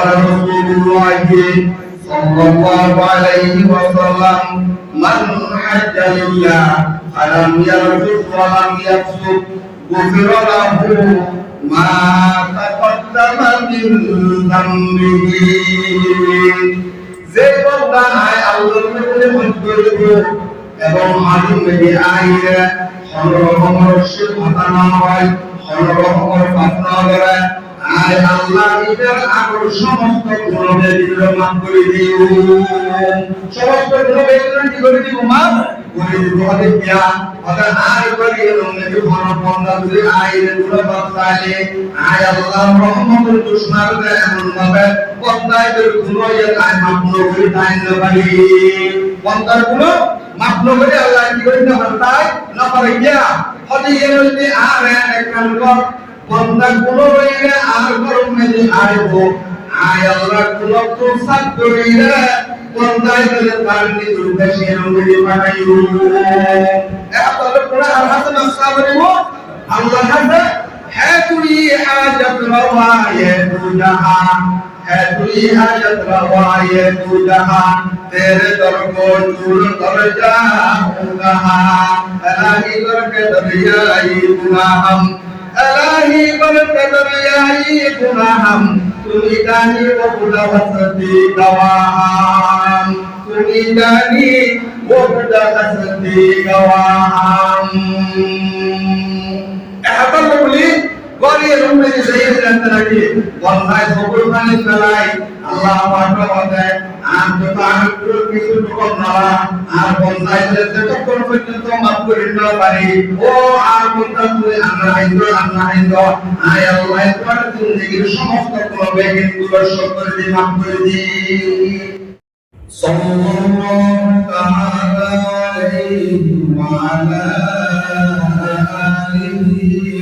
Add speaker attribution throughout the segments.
Speaker 1: قال رسول الله صلى الله عليه وسلم من حج لله فلم يرفث ولم يفسق غفر له ما تقدم من ذنبه যে বান্দা আল্লাহর নামে হজ করবে এবং মাঝে মাঝে আইরে সর্বমনস্য কথা না হয় সর্বরকমের পাপ না করে আয় আল্লাহ এর আগর সমস্ত গুণাবলীগুলো মাফ করে দিও সমস্ত গুণাবলীগুলো কি করে দিব মাফ করে দিব হবে কিয়া ওটা আর করে এরকম যখন বন্ধা করে আইরে গুলো বাঁচালে আয় আল্লাহ রহমতের দুশমানদের এমন ভাবে বন্দাদের গুণের আয় মাফ করে তাই না পারি বন্দার গুলো মাফ করে আল্লাহ কি করে না তাই না পারে কিয়া হতে এর মধ্যে আর একটা বন্দা গুলো রইলে আর গরম মেজে আইব আয় আল্লাহ গুলো তো সাত করিলে বন্দায় গেলে তার নিজের দেশে রঙে পাঠাইও এতলে পুরা হাসান সাবরিব আল্লাহ হাসে है तुरी हाजत रवाए तू जहां है तुरी हाजत रवाए तू जहां तेरे दर को दूर कर जाऊंगा इलाही दर के दरियाई गुनाहम इलाही दर के दरियाई गुनाहम तुमी जानी वो खुदा हसती गवाहम तुमी जानी वो खुदा हसती गवाहम এখন বলি গরিয়ে রুমে সেই জানতে নাকি বন্ধায় সকল পানি ফেলাই আল্লাহ পাক বলে আর তো তার কিছু কম না আর বন্ধায় যেতে তখন পর্যন্ত মাফ করে না পারি ও আর বন্ধা তুই আমরা আইতো আয় আল্লাহ তোমার জিন্দেগীর সমস্ত গুণাবলীগুলো সব করে দি মাফ করে দি সাল্লাল্লাহু তাআলা আলাইহি ওয়া আলা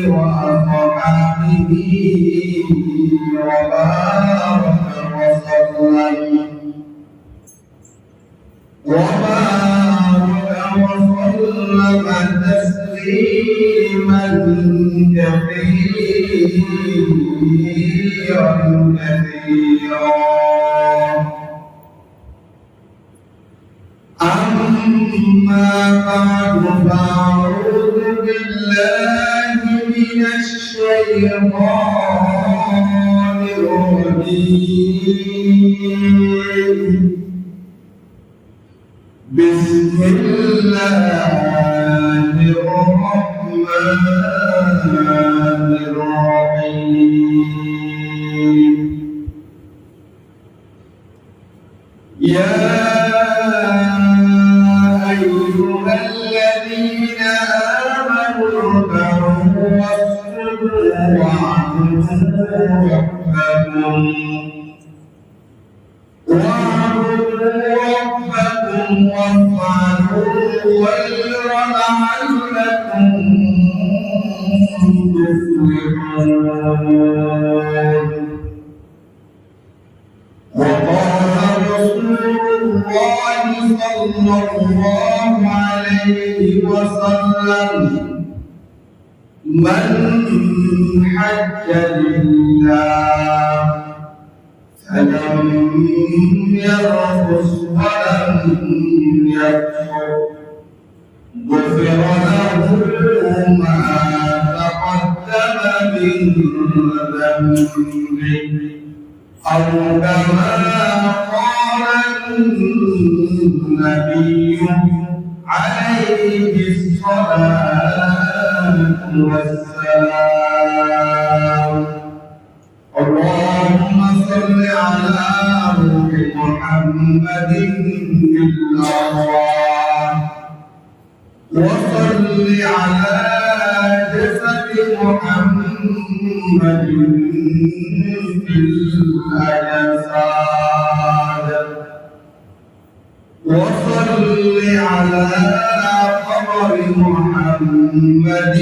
Speaker 1: وأصحابه وبارك وسلم تسليما كثيرا أما بعد فأعوذ بالله من الشيطان الرجيم بسم الله الرحمن الرحيم يا أيها الذين آمنوا اركعوا واسجدوا واعبدوا ربكم وافعلوا الخير لعلكم تفلحون وقال رسول الله صلى الله عليه وسلم من حج لله فلم يرفث ولم يفسق غفر له ما تقدم من ذنبه أو كما قال النبي عليه الصلاة والسلام اللهم صل على روح محمد بالأرواح وصل على جسد محمد بالأجساد وصل على قبر محمد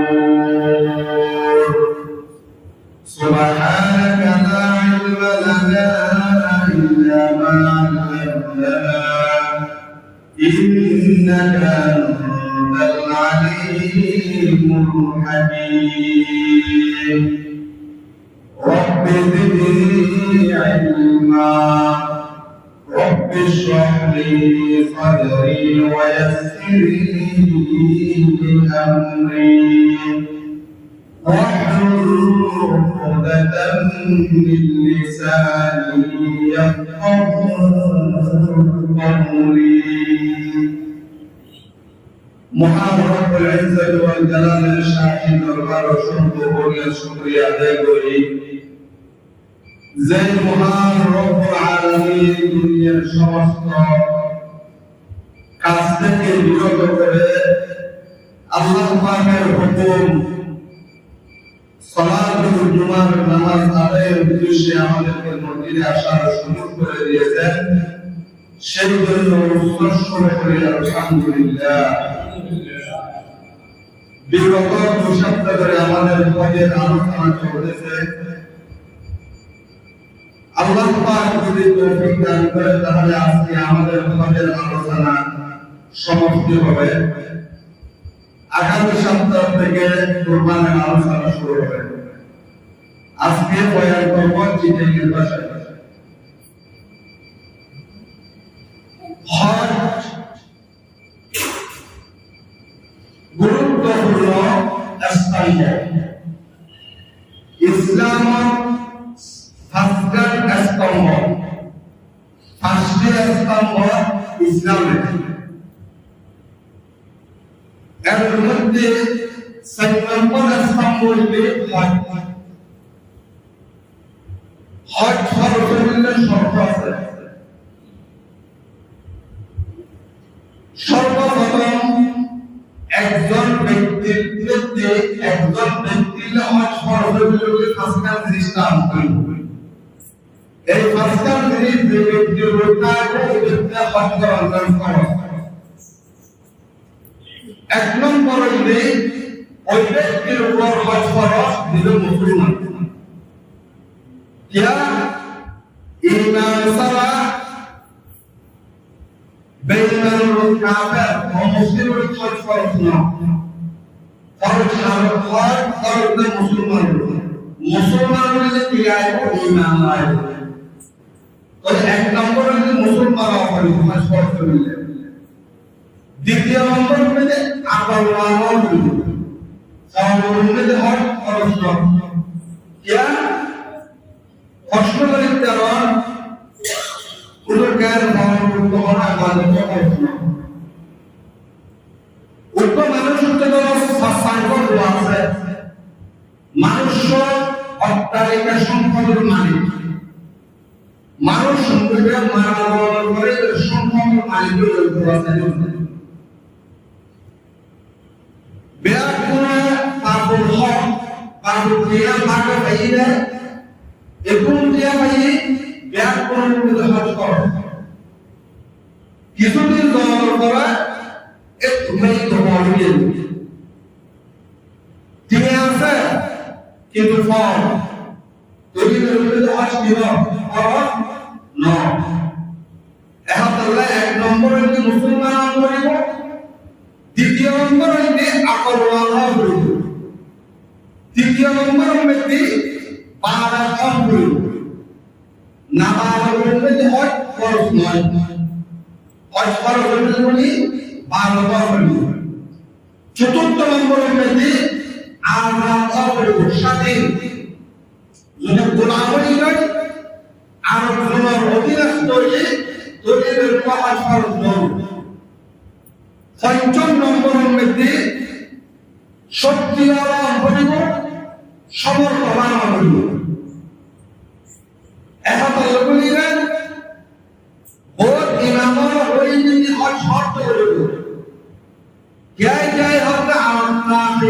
Speaker 1: بالقبور سبحانك لا علم لنا إلا ما علمتنا إنك أنت العليم الحكيم زدني علما رب اشرح لي صدري ويسر لي أمري واحلل عقدة من لساني يفقهوا قولي মহান রব্বুল ইজ্জত ওয়াল জালালের শাহী দরবার অসংখ্য বলে শুকরিয়া আদায় করি যে মহান রব্বুল আলামিন দুনিয়ার সমস্ত কাজ থেকে বিরত করে আল্লাহ পাকের হুকুম সালাতুল জুমার নামাজ আদায়ের উদ্দেশ্যে আমাদেরকে মসজিদে আসার সুযোগ করে দিয়েছেন সেই জন্য করি আলহামদুলিল্লাহ। বিগত 2 সপ্তাহ ধরে আমাদের পদের আলোচনা চলতেছে। আল্লাহ পাক যদি তৌফিক দান করে তাহলে আজকে আমাদের পদের আলোচনা সমাপ্তি হবে। আগামী সপ্তাহ থেকে কুরবানের আলোচনা শুরু হবে। আজকে বয়ান করব চিটাঙ্গের ভাষায়। হজ গুরুত্বপূর্ণ স্তম্ভ। ইসলাম ফার্স্ট স্তম্ভ। ফার্স্ট স্তম্ভ ইসলামের। এর মধ্যে 7 নম্বর স্তম্ভ হইবে হজ। হজ ফরজের শর্ত আছে। সর্বপ্রথম একজন ব্যক্তির বিরুদ্ধে একজন ব্যক্তির হজ ফরজের বিরুদ্ধে ফাসকার জিনিসটা আনতে হবে। এই ফাসকার জিনিস যে ব্যক্তির বিরুদ্ধে ওই ব্যক্তি হজ করার খরচ। 1 নম্বর হইলে ওই ব্যক্তির উপর হজ ফরজ দিল মুসলমান। क्या ईमान सवा बेईमान और काफिर और मुस्लिम और हज फर्ज ना फर्ज ने मुसलमान ने किया है ईमान आए तो 1 नंबर में मुसलमान और हज फर्ज मिले। द्वितीय नंबर में अकलवान मिले। सामने में हज फर्ज ना क्या কষ্টকরের কারণ উল্লেখের ভাবনা বাধ্যতা করছে। উক্ত মানুষ সংকট আছে। মানুষ অট্টালিকা সম্পদের মালিক। মানুষ সম্পদের মানবতার করে সম্পদের মালিক আছে। বেয়াকুনা আবুল হক আবুল দিয়া মাকে বাইরে এখন দিয়া ভাই ব্যাগ কোন হজ করো কিছুদিন যাওয়ার পরে একটু মেয়ে ধর্মীয় ঠিক আছে কিন্তু ফল তৈরি করে হজ দিব আর না এখন তাহলে 1 নম্বর হইতে মুসলমান করিব। দ্বিতীয় নম্বর হইতে আকলওয়ালা করিব। তৃতীয় নম্বর হইতে পারা কমবে না পারা বলতে হজ ফরজ নয়। হজ ফরজ বলি 12 কমবে। চতুর্থ নম্বর হইতে আরাম কমবে স্বাধীন যদি গোলাম হই নয় আর গোলামের অধীনস্থ হইলে তৈরির হজ ফরজ নয়। পঞ্চম নম্বর হইতে শক্তি আরাম করিব সমর্থমান করিব। এখন বলিলেন বহুত ইমামর ওই যদি হজ শর্ত করিব যাই হবে আল্লাহ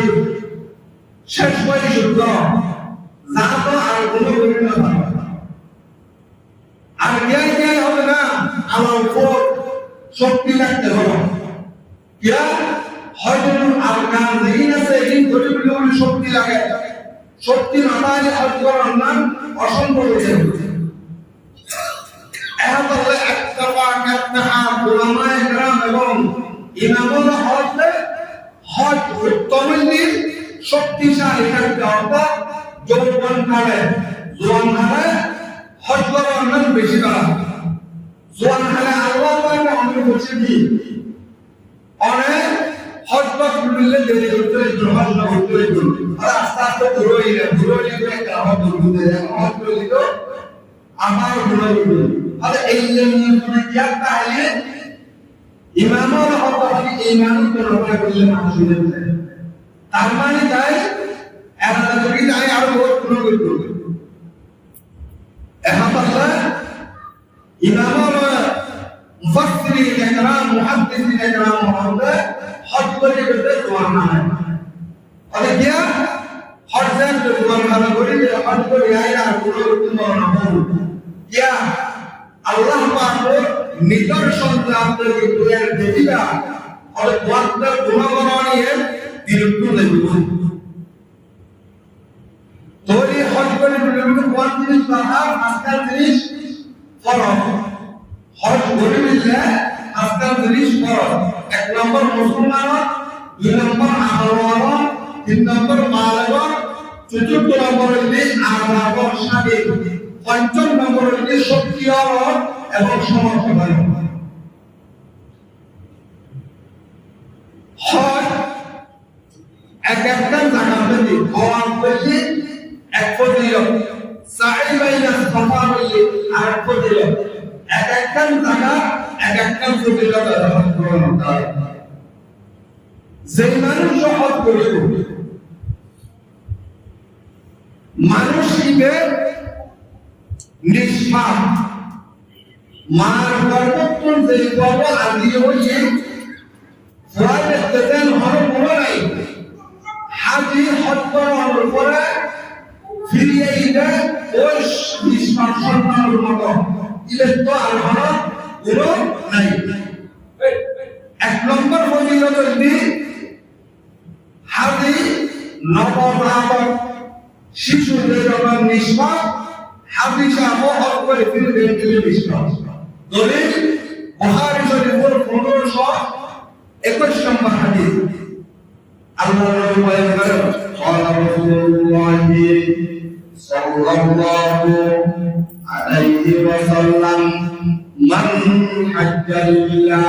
Speaker 1: শেষ পরিশুদ্ধ জানো আর কোনো বিভিন্ন আর যাই হবে না আমার উপর শক্তি রাখতে হবে। क्या হজের আরকান যেই আছে এই ধরে বলে শক্তি লাগে। শক্তি না পাইলে হজ করার নাম অসম্ভব হয়ে যাবে। এখন একটা উলামায়ে কেরাম এবং ইমামরা হজ উত্তমনীর শক্তিশালী একটা যৌবন কালে জোয়ান বেশি করা জোয়ান হলে আল্লাহ পাকে অনেক বলছে কি অনেক হজ বা করলে দেরি করতে জোহাজ না করতে আর আস্তে আস্তে ঘুরোই করে একটা আমার দুর্গতে হজ করে দিল আমার ঘুরোই আর এই নিয়ে তাহলে ইমামের হত্যা এই মানুষ রক্ষা করলে মানুষ হয়ে যায় তার মানে তাই এরা যদি তাই আরো বহুত গুণ করবে এখন আল্লাহ ইমামের মুফাসসিরিন একরাম মুহাদ্দিসিন একরাম মহল্লা হজ করে করতে দোয়া নাই আরে কি হজের দোয়া না করে হজ করে আয়া গুণ করতে না কি আল্লাহ পাক নিদর্শন আপনাকে দুনিয়ার দেখিবা আর ওয়াক্তের গুণাবরণীয়ে বিরুদ্ধ দেখিব তোরে হজ করে বিরুদ্ধ কোন জিনিস বাহার আজকাল জিনিস ফরজ হজ করে দিলে আজকাল জিনিস ফরজ এক নম্বর মুসলমান দুই নম্বর আমলওয়ালা তিন নম্বর মালওয়ালা চতুর্থ নম্বর হইলে আরাবর সাদে পঞ্চম নম্বর হইলে শক্তিওয়ালা এবং সমর্থন হজ এক একটা জায়গাতে হওয়ার বেশি এক ফজিলত সাই বাইনা সাফা হইলে আর ফজিলত এক একটা জায়গা এক একটা ফজিলত যে মানুষ হজ করিব মানুষকে নিষ্পাপ মার গর্ভক্ষণ যে গর্ব আদি হইয়ে ফুয়াদের তেতেন হর কোনো নাই হাজি হজ করার উপরে ফিরিয়ে দিলে ওই নিষ্পাপ সন্তানের মতো ইলে তো আর হর কোনো নাই এক নম্বর ফজিলত হইলে হাজি নবজাতক শিশুদের যখন নিষ্পাপ হাদিসা মহৎ করে ফিরে দিলে বিশ্বাস দলিল বুখারী শরীফের 1521 নম্বর হাদিস আল্লাহ নবী বলেন ক্বালা রাসূলুল্লাহ সাল্লাল্লাহু আলাইহি ওয়াসাল্লাম মান হাজ্জাল্লাহ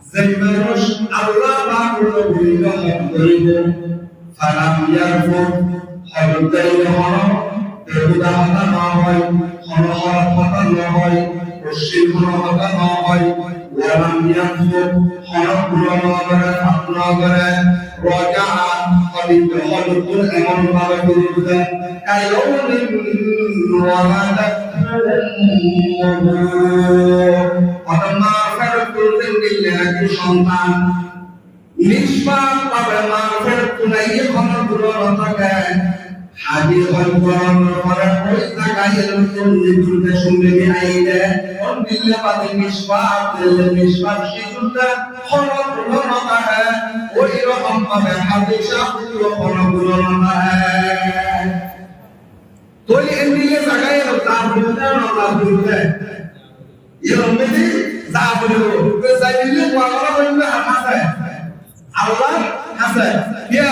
Speaker 1: যাইমানুষ আল্লাহ পাকের বিরুদ্ধে করিব ফালাম ইয়ারফুত হযরতাই হলো বেহুদা হতা না হয় হনহর হতা না হয় রশিদ হতা না হয় ওয়ালাম ইয়ানফুত হনক না করে আপনা করে রাজা কদিন হলুল এমন ভাবে করবে কায়ুমিন ওয়ালাদাতুহু অতমা ফেরতুল দিল্লাহি সন্তান নিষ্পাপ পাবে মা ফেরতুল নাই হনক থাকে হাজি হল করানোর পরে ওই জায়গায় নির্দেশ শুনলে আইলে কোন দিলে পাতে নিষ্পাপ দিলে নিষ্পাপ শিশুটা হলো গুণনা হয় ওই রকম ভাবে হাদিসা পুরো হলো গুণনা হয় তো এই দিলে জায়গায় তার বিরুদ্ধে না বিরুদ্ধে এরকম যদি যা বলবো তো যাই দিলে ওয়ালা বলবে আছে আল্লাহ আছে কিয়া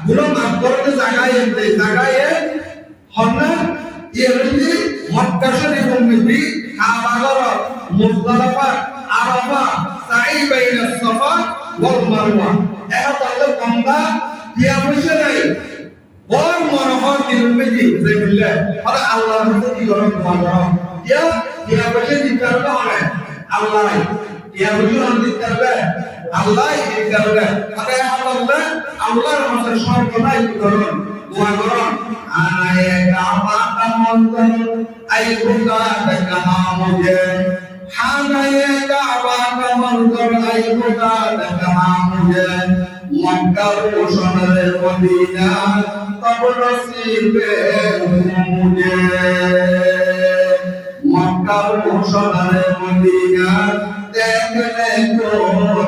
Speaker 1: গুলো মাফ করতে জায়গায় হন্না ইয়েরুদি মক্কা শরীফের মধ্যে কাবাগর মুজদালিফা আরাফা সাই বাইনা সাফা ওয়াল মারওয়া এটা তাহলে কমবা কিয়া বসে নাই ওর মরহত দিলমেজি যেগুলা আরে আল্লাহর মধ্যে কি গরম করো কিয়া বসে দিতে পারবে আল্লাহ কিয়া বসে দিতে পারবে আল্লাহ এই করবে আরে আল্লাহর মধ্যে সর্বদাই করুন দোয়া করুন আনায়ে কাবা মন্তর আই খুদা দেখা মুঝে হানায়ে কাবা মন্তর আই খুদা দেখা মুঝে মক্কা রোশনরে মদিনা তব নসিবে মুঝে মক্কা রোশনরে মদিনা देखने को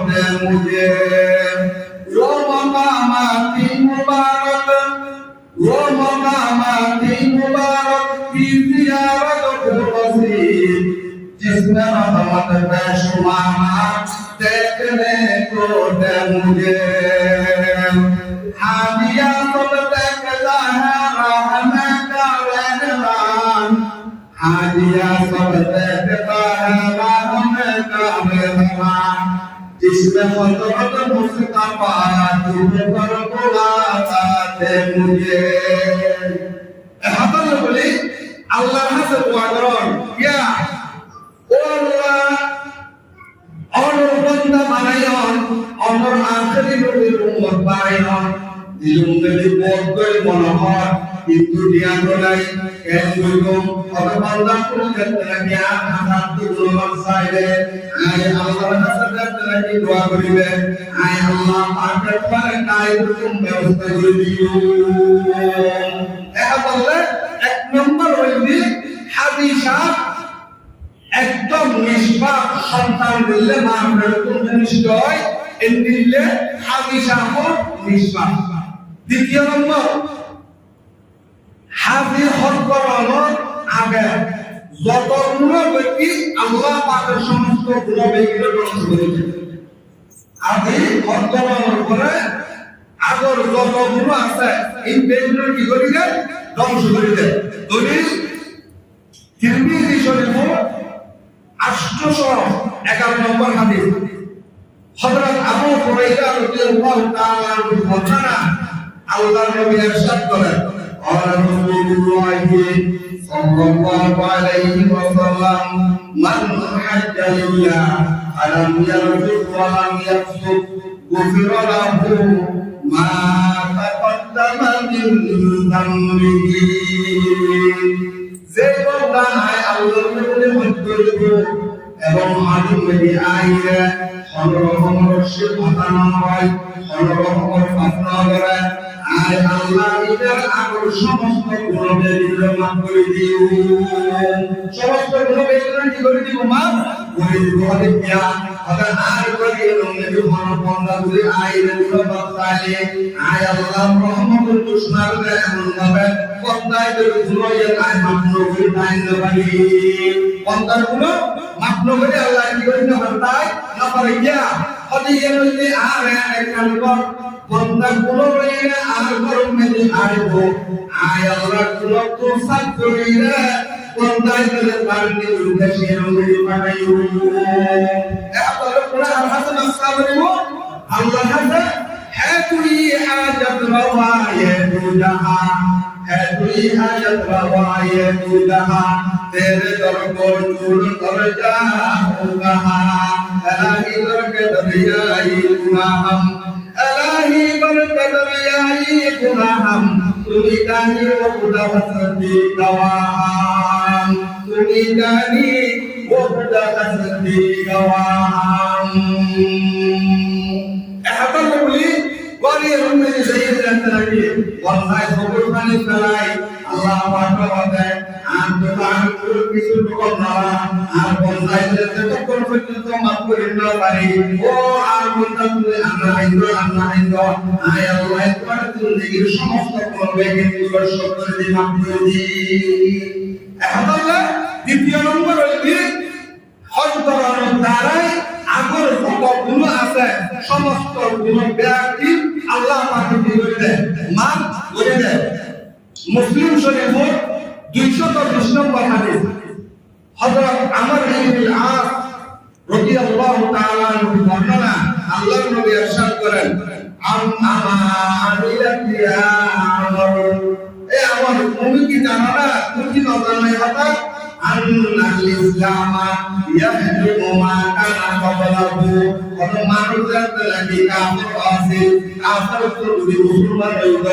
Speaker 1: दे मुझे वो मकामाती मुबारक की ज़ियारत को नसीब जिसमें रहमत बेशुमार देखने को दे मुझे हादिया सब देखता है रहमत का रहमान हाजिया सब देखता है बाहों में काबे हवा जिसमें खतरत मुस्तफा तुझे पर बुलाते मुझे হাতালে বলি আল্লাহর কাছে দোয়া করুন ইয়া ও আল্লাহ অনর বান্দা বানাইন অনর আখেরি নবীর উম্মত বানাইন দিলুম নবী বড় মনে হয় কিন্তু দিয়া নাই কেন বলুম অত বান্দা কোন ক্ষেত্রে গিয়া হাত দুলো সাইডে আয় আল্লাহর কাছে দেখতে লাগি দোয়া করিবে আয় আল্লাহ পাকের পারে নাই তুমি ব্যবস্থা করে দিও এটা বললে এক নম্বর হইবে হাদিসা একদম নিষ্পাপ সন্তান দিলে মা এরকম জিনিস হয় এন দিলে হাদিসা হোক নিষ্পাপ দ্বিতীয় নম্বর হাদি হক করানোর আগে যতগুলো ব্যক্তি আল্লাহ পাকের সমস্ত গুণাবলীগুলো ধ্বংস করেছে হাদি হক করানোর পরে আগর যতগুলো আছে এই বেগুলো কি করি দেয় ধ্বংস করে দেয় দলিল তিরমিজি শরীফ 811 নম্বর হাদিস হযরত আবু হুরায়রা রাদিয়াল্লাহু তাআলা আনহু বলেন আল্লাহর নবী ইরশাদ করেন قال رسول الله صلى الله عليه وسلم من حج لله فلم يرفث ولم يفسق غفر له ما تقدم من ذنبه যে বান্দা আল্লাহর নবী হজ করবে এবং হাজি নবী আইরে সর্বরকমের শিক্ষা না হয় সর্বরকমের পাপ না করে আয় আল্লাহ এর আগর সমস্ত গুণাবলীগুলো মাফ করে দিও সমস্ত গুণাবলীগুলো কি করে দিব মাফ করে দিব আল্লাহ আবার আর করে নবী বান্দা বলে আইরে গুলো বাতালে আয় আল্লাহ রহমতুল তুষনার এমন ভাবে বান্দাদের গুণের আয় মাফ করে তাই না পারি বান্দার গুণ মাফ করে আল্লাহ কি করে না পারে গিয়া হদি এমনি আর এক নম্বর বন্দা গুলো রইলে আর গরম মেলে আরবো আয় আল্লাহ গুলো তো সাত করিলে বন্দাই দিলে পারনি উদ্দেশ্যে রঙে পাঠাইও এবার কোরআন হাসান আসসালামু আল্লাহ হাসা है तुई हाजत रवाए तू जहां है तुई हाजत रवाए तू जहां तेरे दर को दूर कर जाऊंगा इलाही दर के दरियाई गुनाहम इलाही दर के दरियाई गुनाहम तुमी जानी वो खुदा हसदी गवाहम तुमी जानी वो खुदा हसदी गवाहम এখন বলি গরিব রুমে সেই জানতে লাগে ওয়াল্লাহি খবর পানি ফেলাই আল্লাহ পাক বলে আর তো আর কিছু বল না আর বন্দাই যেতে কোন পর্যন্ত মাফ করে না পারি ও আর বন্দা তুমি আল্লাহ আইন্দো আয় আল্লাহ তোমার জিন্দেগীর সমস্ত গুণাবলী গুলো সব করে দি মাফ করে দি এখন দ্বিতীয় নম্বর হইছে হজ করার দ্বারাই আগর যত গুণ আছে সমস্ত গুণ ব্যক্তি আল্লাহ পাকে দিয়ে দেয় মাফ করে দেয় মুসলিম শরীফ 220 নম্বর হাদিস হযরত আমর ইবনে আস রাদিয়াল্লাহু তাআলা আনহু বর্ণনা আল্লাহর নবী ইরশাদ করেন আমানিয়া আমর এ আমর তুমি কি জানো না তুমি কি জানো কথা annal islama yahdimu ma kana qablahu kono মানুষের লাগি কাফের আছে কাফের যদি মুসলমান হইল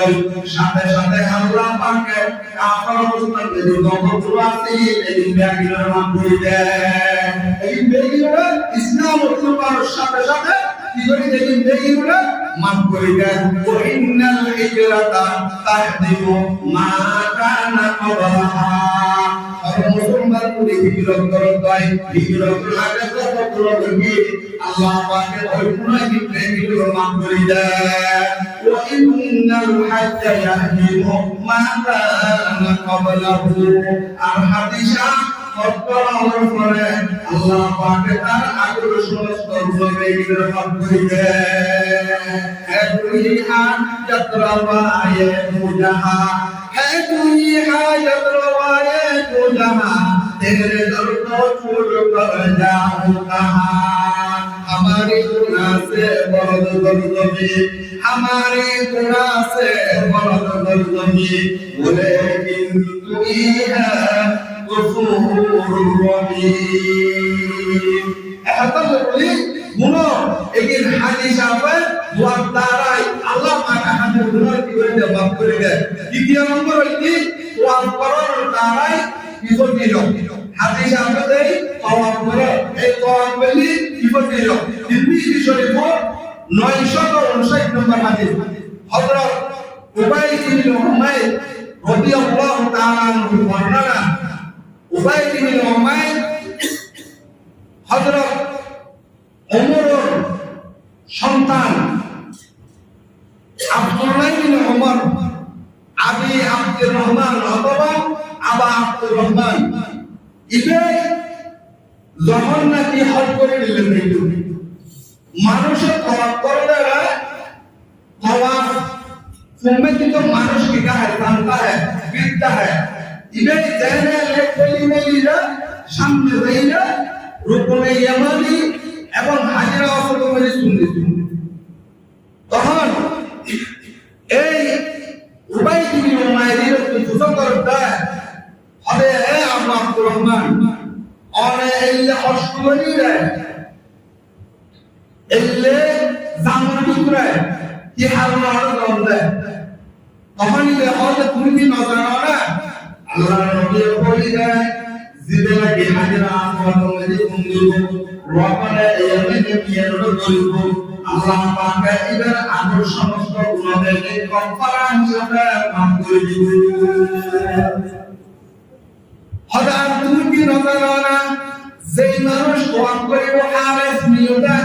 Speaker 1: সাথে সাথে আল্লাহ পাকে কাফের মুসলমানদের যত আছে এই ব্যাগিরা মাফ করে দেয় এই ব্যাগিরা ইসলাম মুসলমানের সাথে সাথে কি করে এই ব্যাগিরা মাফ করে দেয় ও ইন্নাল হিজরাতা তাহদিমু মা কানা qablaha মুসলমান করে হিজরত করতে হিজরত আগে কত করবে আল্লাহ পাকের ওই গুনাহকে প্রেমিগুলো মাফ করে দেয় ওয়া ইন্নাল হাজ্জা ইয়াহদিমু মা কানা ক্বাবলাহু আর হাদিসা করার পরে আল্লাহ পাকে তার আগের সমস্ত গুনাহগুলো মাফ করে দেয় তুই হাজত রওয়ায়ে মুজাহা है तुई हाजत रवाए तू जहां तेरे दर को छोड़ कर जाऊं कहां हमारे गुनाह से बहुत दर्द में हमारे गुनाह से बहुत दर्द में बोले लेकिन तू ही है गफूर रहीम ऐसा बोली गुनाह लेकिन हादीस apa buat tarai Allah maka hanya gunah kita maaf করে দ্বিতীয় নম্বর হইছে ওয়াজ করার তারাই বিপদ দিল হাদিস apa দেই তওয়াব করে এই তওয়াব বলি বিপদ দিল তিরমিজি শরীফ 959 নম্বর হাদিস হযরত উবাই ইবনে উমাইর রাদিয়াল্লাহু তাআলা আনহু বর্ণনা উবাই ইবনে উমাইর হযরত ওমরের সন্তান আব্দুল্লাহ ইবনে ওমর আবি আব্দুর রহমান অথবা আবা আব্দুর রহমান ইবে যখন নাকি হজ করে নিলেন কিন্তু মানুষের তওয়াব করতে হয় তওয়াব উম্মত তো মানুষ কি কাহে জানতা হয় বিদ্যা হয় ইবে জানে লেখলি মেলিরা সামনে যাইরা রুকনে ইয়ামানি এবং হাজরা অসল করে শুনতে তখন এই উবাই ইবনে উমাইরের বুঝা করতে হবে হে আবু আব্দুর রহমান অনে এলে অসুবনি রে এলে জামনি করে কি হালনা হলো তখন ইলে হযরত তুমি কি নজর না আল্লাহর নবী বলিলেন জিবেলা কি হাজরা আসওয়াত মেরে কুমদিব রবানা ইয়ামিনে বিয়ারো করিব আল্লাহ পাক এবার আগর সমস্ত গুনাহকে কফারা হিসেবে মাফ করে দিবেন হযরত তুমি কি নজর না যেই মানুষ তওয়াব করিব খালেস নিয়তে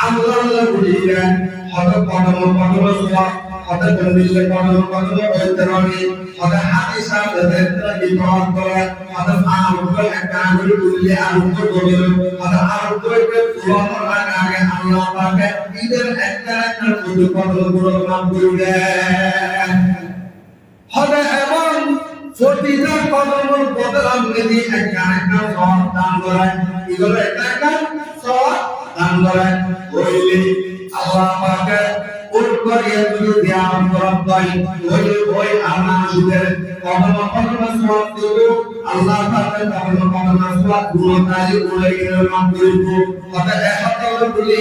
Speaker 1: আল্লাহ বলিলেন হযরত কদম সোয়া হযরত বন্দিলে কদম ঐতরণী হযরত হাদিসা দেবতা বিপদ করে হযরত আরুকে একটা আঙ্গুল তুললে আরুকে বলিল হযরত আরুকে পুরনো আগে আল্লাহ পাক ঈদের একটা শুধু কদম নাম করিলেন হযরত এবং প্রতিটা কদমের বদলাম যদি একটা সওয়াব দান করে এগুলো একটা সওয়াব দান করে হইলে আল্লাহ পাক ওর করিয়া তুই ধ্যান করবাই ওই আল্লাহ সুদের কদম সওয়াব দেব আল্লাহ পাক কদম সওয়াব গুণাই গুণাইয়ের নাম করিব কথা একতা বলি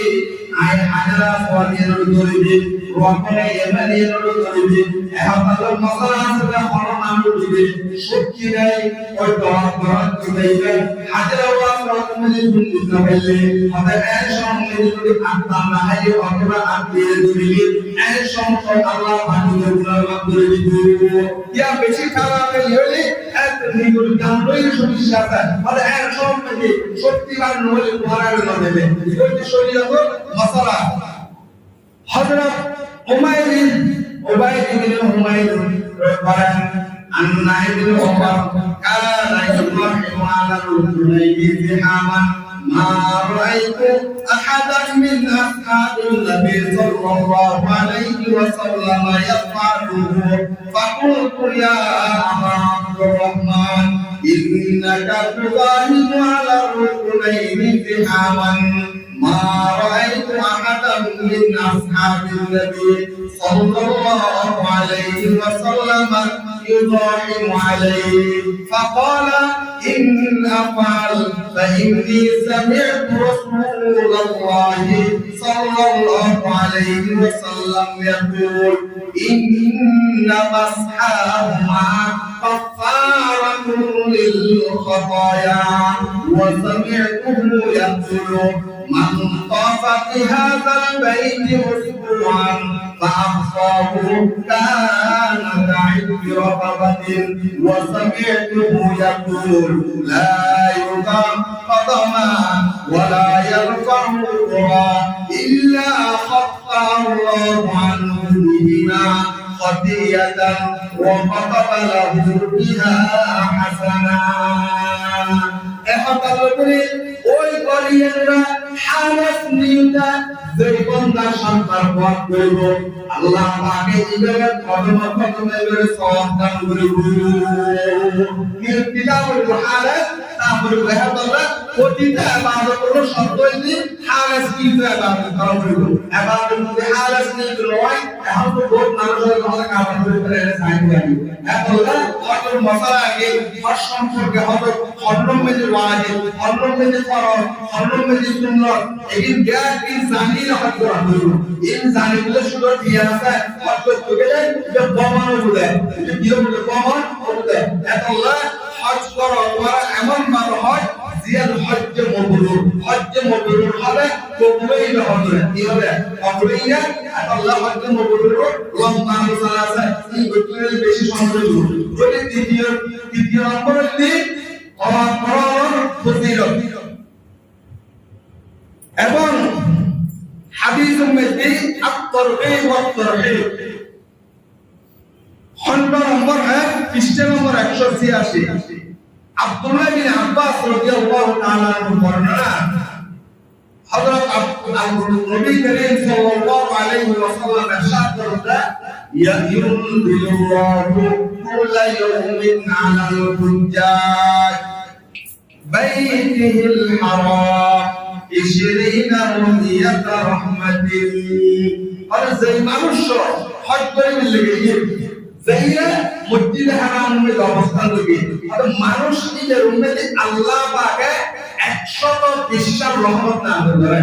Speaker 1: আই হাজারা সওয়াব এর ধরিবে রকনে এমনির ধরিবে একতা মশলা আছে হলো নাম দিবে সত্যি নাই ওই দোয়া দোয়া দিবে হাজারা সওয়াব মানে শুনতে পারলে কথা এর সঙ্গে যদি আত্মা না হয় অথবা আত্মীয় দিবে এর সঙ্গে আল্লাহ বানিয়ে গুণাগার করে দিবে ইয়া বেশি খারাপ হলে এত নিগুল কামড়ই সমস্যা আছে মানে এর সঙ্গে সত্যিকার নলে পড়ার না দেবে এই শরীয়ত মাসালা হযরত উমাইর উবাই ইবনে উমাইর বলেন আন্না ইবনে উমর কানা ইউরাহিমু আলা রুকুনাইহি জিহামান ما رأيت أحدا من أصحاب النبي صلى الله عليه وسلم يفعله فقلت يا أبا عبد الرحمن إنك تظاهر على الركنين زحاما ما رأيت أحدا من أصحاب النبي صلى الله عليه وسلم يضاحم عليه فقال إن أفعل فإني سمعت رسول الله صلى الله عليه وسلم يقول إن مسحهما كفارة للخطايا وسمعته يقول من طاف في هذا البيت أسبوعا فأبصاه كان كعب رقبة وسمعته يقول لا يقام قدما ولا يرفع أخرى إلا خطى الله عنه بهما خطية وكتب له بها حسنا ওই কলিয়েরা হারাস নিউটা যেই বান্দা সন্তান পথ করব আল্লাহ পাকে ইবাদত কদমে করে সওয়াব দান করব কিতাবুল হারাস তারপরে দেখা গেল প্রতিটা ইবাদত হলো শব্দ হইছে খালেস নিয়ত ইবাদত করা হইলো ইবাদতের মধ্যে খালেস নিয়ত নয় এখন তো বহুত মানুষের কথা কাজ করে সাইন জানি এখন হয়তো মশলা আগে হজ সম্পর্কে হয়তো হরম মেজে ওয়াজিব হরম মেজে ফরজ হরম মেজে সুন্নাত এই জ্ঞান কি জানি না হয়তো করা হইলো এই জানি বলে শুধু দিয়া আছে হয়তো তোকে যে প্রমাণ বলে যে কি বলে প্রমাণ বলে এত হজ করো তোমার এমন মান হয় জিয়াল হজ্জে মাবরুর হবে কবুলই হবে কি হবে কবুলই না আল্লাহ হজ্জে মাবরুর লম্বা মশলা আছে এই গোত্রের বেশি সম্পর্ক যদি দ্বিতীয় নম্বর হচ্ছে অকরণ ফজিলত এবং হাদিসের মধ্যে আত-তারগীব ওয়া তারহীব খণ্ড নম্বর 1 পৃষ্ঠা নম্বর 186 আব্দুল্লাহ বিন আব্বাস রাদিয়াল্লাহু তাআলা আনহু বর্ণনা হযরত নবী করিম সাল্লাল্লাহু আলাইহি ওয়াসাল্লাম ইরশাদ করেন ইয়ায়ুল্লাহু কুল্লা ইয়াউমিন আলাল হুজ্জাজ বাইতিহিল হারাম 20 রুমিয়াত রাহমাতিন আর যেই মানুষ হজ করে লেগে যাইয়া মসজিদে হারামের অবস্থান করবে আর মানুষ নিজের উম্মতে আল্লাহ পাকে 120 টা রহমত নাযিল করে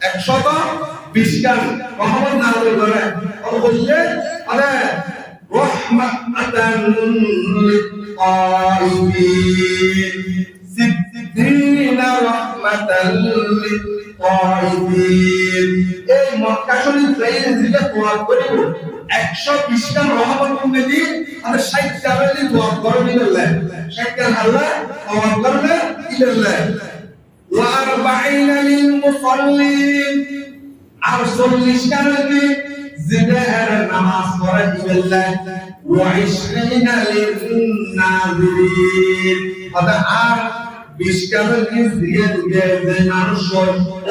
Speaker 1: 120 টা রহমত নাযিল করে আর বললে আরে রহমাতান লিল-কায়িমিন সিদ্দিনা রাহমাতাল লিল-কায়িমিন এই মক্কা শরীফ যাইলে যেটা দোয়া করিব 120 টা রহমত উম্মতি আর 60 টা বলি দোয়া করবে আল্লাহ 60 টা আল্লাহ দোয়া করবে ইল্লাহ ওয়া 40 লিল মুসাল্লিন আর 40 টা বলি জিদার নামাজ পড়ে ইল্লাহ ওয়া 20 লিল নাযিরিন আর 20 টা বলি জিয়াদ যে মানুষ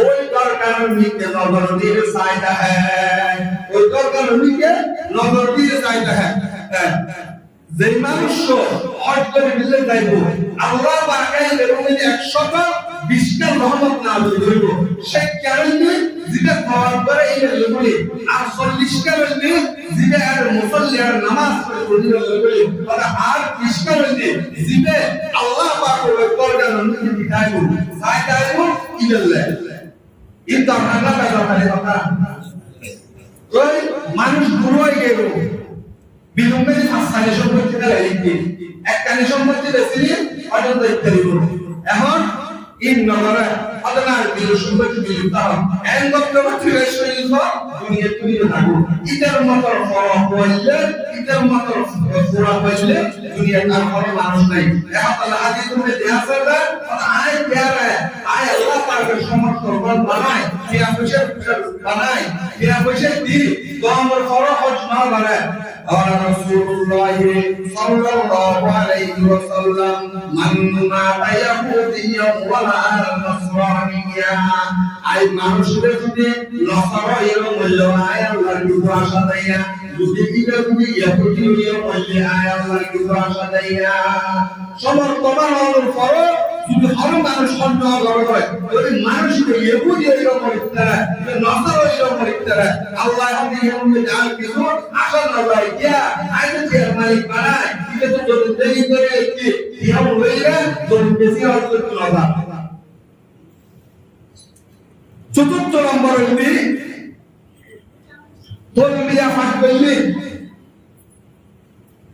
Speaker 1: ওই দরকার নিতে নজর দিয়ে চাইতা হ্যায় ওই দরকার নিতে নজর দিয়ে চাইতা হ্যায় যে মানুষ হজ করে দিলে যাইব আল্লাহ পাকের এরকম 120 টা রহমত নাযিল করব সেই কারণে যেটা পাওয়ার পরে এই বলি আর 40 টা বলি যেটা আর মুসল্লি আর নামাজ পড়ে বলি আর 20 টা বলি যেটা আল্লাহ পাকের ওই দরকার নিতে দিখাইব চাইতা হইব ইল্লাহ কিন্তু আমরা কথা ওই মানুষ গুলো হয়ে গেল বিলম্বে সাতখানি সম্পত্তি লিখবে একখানি সম্পত্তি বেশি অজন্ত ইত্যাদি এখন ইন নগরে আদনার বিল সম্পত্তি বিলুপ্ত হয় এন বক্তব্য শরীর দুনিয়া তুমি থাকো ইটার মতো ফরক হইলে ইটার মতো পুরা হইলে দুনিয়া আর কোনো মানুষ নাই এখন আল্লাহ হাদিস তুমি দেয়া করবে আয় প্যারা আয় আল্লাহ পাকের সমর্থন বানায় কিয়া পয়সা বানায় কিয়া পয়সা দি তোমার ফরক হজ না বানায় আর রাসূলুল্লাহ সাল্লাল্লাহু আলাইহি ওয়াসাল্লাম মান মাতা ইয়াহুদিয়া ওয়ালা নাসরানিয়া আই মানুষের যদি নসরা এর মূল্য আয় আল্লাহর কিছু আশা দেয়া যদি যদি ইহুদি এর মূল্য আয় আল্লাহর কিছু আশা দেয়া সমর্থন হওয়ার পর যদি হর মানুষ সন্দেহ করে যদি মানুষকে ইহুদি এর মূল্য নসরা এর মূল্য আল্লাহ যদি এর মূল্য আয় কিছু আশা না দেয় কিয়া আইতে যে মালিক বানায় এটা তো দেরি করে কি ইহা হইলে যদি বেশি অর্থ না চতুর্থ নম্বর হইবে তলবিয়া পাঠ করলে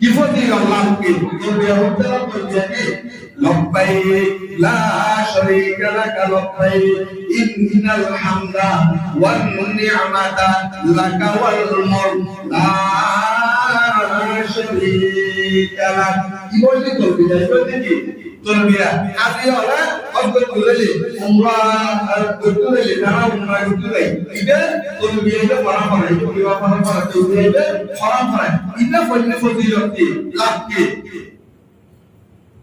Speaker 1: কি ফজিলত তলবিয়া হতে তলবিয়াকে লব্বাইক লা শারীকা লাক লব্বাইক ইন্নাল হামদা ওয়ান নি'মাতা লাকা ওয়াল মুলক লা শারীকা লাক কি বলতে তলবিয়া বলতে কি তলবিয়া আদি হলো অদ্ভুত বলেলি উমরা আর করতে না উমরা করতে এটা তলবিয়াকে পড়া পড়া এটা বিবাহ পড়া তলবিয়াকে পড়া পড়া এটা ফজিলত ফজিলতি লাভ কি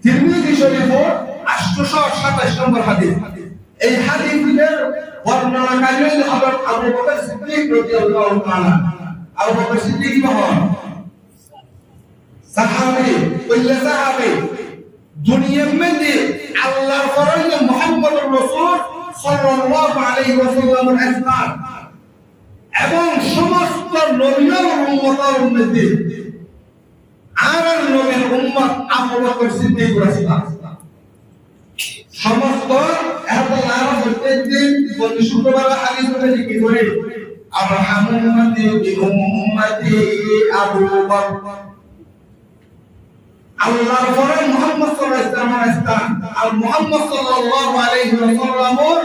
Speaker 1: তিরমিজি শরীফ 827 নম্বর হাদিস এই হাদিসের বর্ণনাকারী হযরত আবু বকর সিদ্দিক রাদিয়াল্লাহু তাআলা আবু বকর সিদ্দিক মহান সাহাবী কইলা সাহাবী
Speaker 2: দুনিয়ার মধ্যে আল্লাহর ফরজ মুহাম্মদুর রাসূল সাল্লাল্লাহু আলাইহি ওয়াসাল্লামের ইসলাম এবং সমস্ত নবীর উম্মতের মধ্যে আর নবীর উম্মত আবু বকর সিদ্দিক রাদিয়াল্লাহু সমস্ত এত নাম প্রত্যেকদিন প্রতি শুক্রবার হাদিস অনুযায়ী কি করে আরহামু উম্মতি বি উম্মতি আবু বকর আল্লাহর ফরজ মুহাম্মদ সাল্লাল্লাহু আলাইহি ওয়াসাল্লাম আর মুহাম্মদ সাল্লাল্লাহু আলাইহি ওয়াসাল্লামের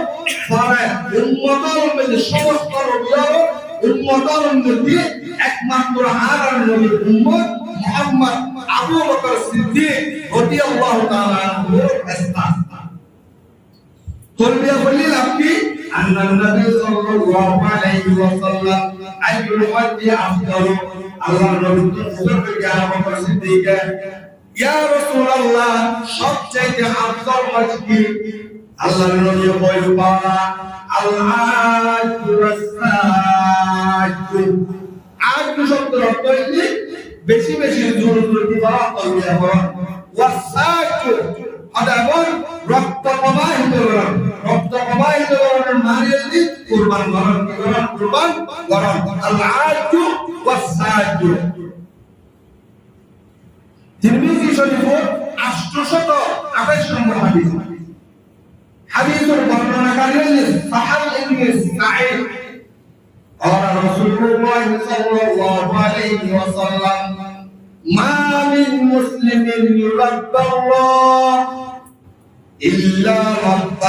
Speaker 2: ফরজ উম্মতের মধ্যে সমস্ত নবীর উম্মতের মধ্যে একমাত্র আর নবীর উম্মত মুহাম্মদ আবু বকর সিদ্দিক রাদিয়াল্লাহু তাআলা আনহু ইসলাম তলবিয়া বললেন আপনি আল্লাহর নবী সাল্লাল্লাহু আলাইহি ওয়াসাল্লাম আইয়ুল ওয়াদি আফদালু আল্লাহর নবী মুসলমান আবু বকর সিদ্দিক ইয়া রাসূলুল্লাহ সবচেয়ে আফদল কি আল্লাহর নবী বলেন আজ শব্দের অর্থ হচ্ছে বেশি বেশি জোর জোর দিবা তলবিয়া করা ওয়াসাজ আদাবন রক্ত প্রবাহিত করার মানে হচ্ছে কুরবান করা আল-আজ ওয়াসাজ তিরমিজি শরীফের 828 নম্বর হাদিস হাদিসের বর্ণনাকারী হলেন সাহাল ইবনে সাঈদ قال رسول الله صلى الله عليه وسلم ما من مسلم يرد الله إلا رد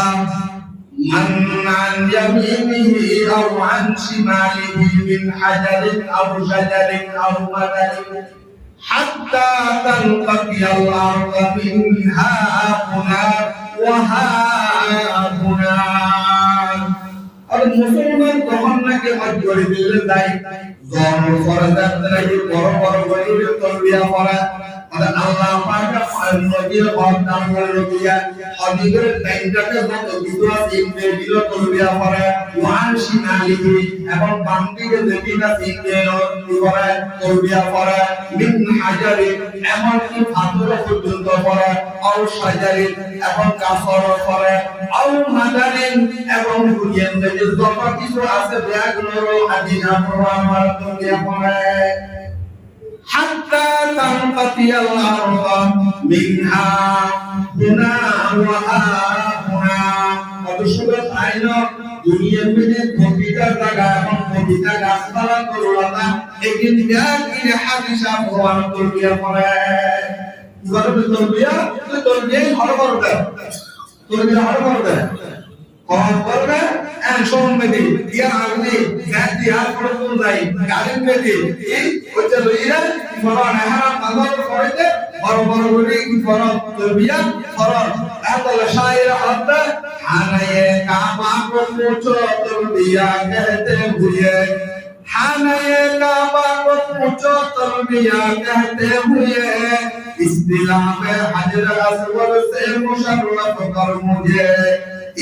Speaker 2: من عن يمينه أو عن شماله من حجر أو شجر أو مدر حتى تنقضي الأرض منها هنا وها هنا আর মুসলমান তখন নাকি হজ করে দিলে তাই জন ফরজাত নাকি বড় বড় গরিবের তলবিয়া পড়া মানে আল্লাহ পাক নবীর বর্ণনা করে দিয়া হজের টাইমটাকে যত বিদুয়া ইবনে দিল তলবিয়া পড়া ওয়ান শিমালিহি এবং বাম দিকে যেটা ইবনে পড়া তলবিয়া পড়া মিন হাজারি এমন কি পাথর পর্যন্ত পড়া আও শাজারি এবং কাসর পড়া আও মাদারিন এবং দুনিয়ার মধ্যে যত কিছু আছে ব্যাগুলো আদিনা প্রমাণ তলবিয়া পড়া حتى تنقضي الأرض منها هنا وها هنا অবশ্যই আইন দুনিয়ার মধ্যে প্রতিটা জায়গা এবং প্রতিটা গাছপালা তরুলতা একদিন ব্যাগিনে হাদিসা ভগবান তলবিয়া পড়ে গরবে তলবিয়া হরবরবে তলবিয়া হরবরবে কম করবে এন সম্মেদি দিয়া আগনি গাদি আর পড়ে কোন যাই গালিন মেদি এই ওটা লইরা ফরন হারাম আল্লাহ পড়তে বড় বড় বলি ফরন তলবিয়া ফরন আল্লাহ শায়র হদ হানায়ে কাবা কো মুছো তলবিয়া कहते हुए हानाए काबा को मुझो तलबिया कहते हुए इस्तिलाह में हजर असवद से मुशर्रफ कर मुझे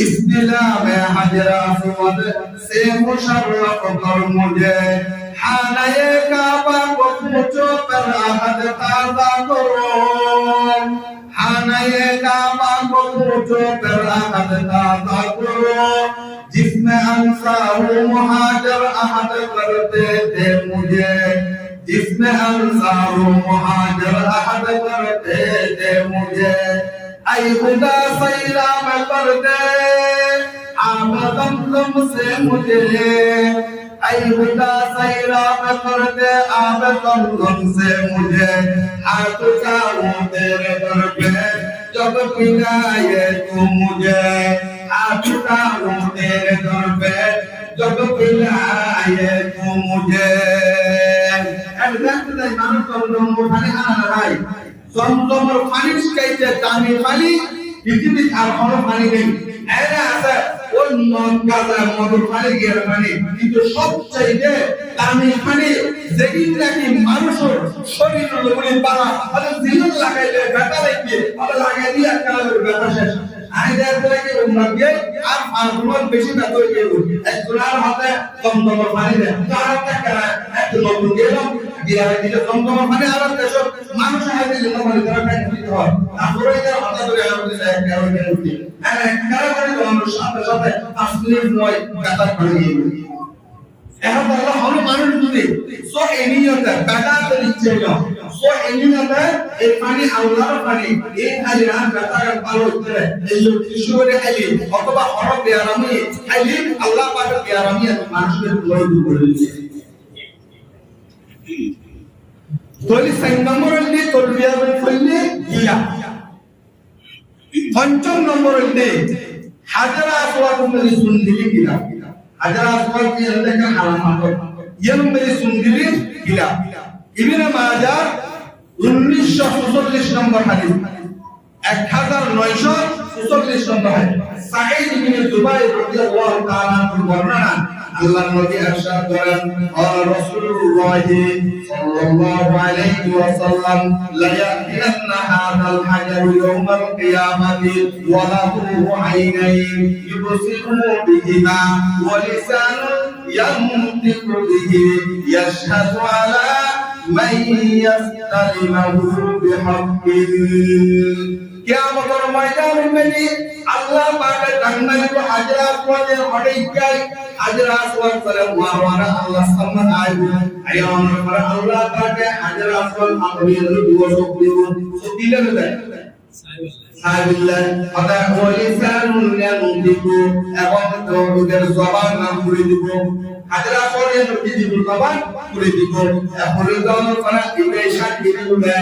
Speaker 2: इस्तिलाह में हजर असवद से मुशर्रफ कर मुझे हानाए काबा को मुझो पर अहद ताज़ा करो हानाए काबा को मुझो पर अहद ताज़ा करो जिसमें अंसार मुहाजिर अहद करते थे मुझे जिसमें अंसार मुहाजिर अहद करते थे मुझे ऐ खुदा सैराम कर दे आब दमदम से मुझे ऐ खुदा सैराम कर दे आब दमदम से मुझे हाथ उठाऊं तेरे दर पे जब पिलाए तू मुझे हाथ उठाऊं तेरे दर पे जब पिलाए तू मुझे একদম মানুষ জমজমের পানি আনা ভাই জমজমের পানির চাইতে দামি পানি পৃথিবীতে আর কোনো পানি নেই এরা আছে ওই গাজা মধুর পানি গিয়ে পানি কিন্তু সবচাইতে দামি পানি যেগুলো নাকি মানুষের শরীরের উপরে পারা আর জীবন লাগাইলে ব্যথা লাগবে আর লাগাই দিয়ে কালের ব্যথা শেষ আইদার থেকে উন্নতি আর ফার্মন বেশি ব্যথা হয়ে গেল একজনের হাতে জমজমের পানি দেয় তার টাকা একটু নতুন গেল গিয়ে দিলে জমজমের পানি আর দেশ মানুষ হাতে দিলে মানে তারা খাইতে হয় তারপরে এর হাতে এক কারণে উঠি আর এক কারণে তোমার সাথে সাথে 5 মিনিট নয় কথা পড়ে এখন আল্লাহ হলো মানুষ যদি সো এনিয়তে বেটা তো দিচ্ছে না সো এনিয়তে এই পানি আল্লাহর পানি এই খালি রাত বেটার পালো করে এই যে কিশোরে খালি অথবা হরফ বিয়ারামি খালি আল্লাহ পাকের বিয়ারামি মানুষের লয় করে দিচ্ছে তোলি সাইন নম্বর হইলে তোর বিয়ারামি হইলে গিয়া পঞ্চম নম্বর হইলে হাজার আসওয়াদ মধ্যে সুন্দিলি গিলা হাজার আসওয়াদ কি দেখেন আলামত ইয়ার মধ্যে সুন্দিলি গিলা ইবনে মাজাহ 1946 নম্বর হাদিস 1946 নম্বর হাদিস সাঈদ ইবনে জুবাইর রাদিয়াল্লাহু তাআলা বর্ণনা আল্লাহর নবী ইরশাদ করেন রাসূলুল্লাহ সাল্লাল্লাহু আলাইহি ওয়াসাল্লাম লা ইয়াতিনা হাদাল হাজারু ইয়াওমাল কিয়ামাতি ওয়া লাহু আইনাইন ইবসিরু বিহিমা ওয়া লিসানুন ইয়ানতিqu বিহি ইয়াশহাদু আলা মান ইয়াসতালিমু বিহাক্কিন কিয়ামতের ময়দানের মধ্যে আল্লাহ পাকের জান্নাতে হাজার আসওয়াদের অনেকই হাজার আসওয়াদ করে ওয়ারা আল্লাহ সামনে আইবে আয়ানের পরে আল্লাহ পাকে হাজার আসওয়াদ আমাদের দিবস দিলে দেয় সাইবিল্লাহ আদা ওয়ালিসানুল ইয়ানতিকু এবং ওদের জবান নাম করে দিব হাজার আসওয়াদের দিব জবান করে দিব এখন দাওয়ার পরে এই সাক্ষী দিবে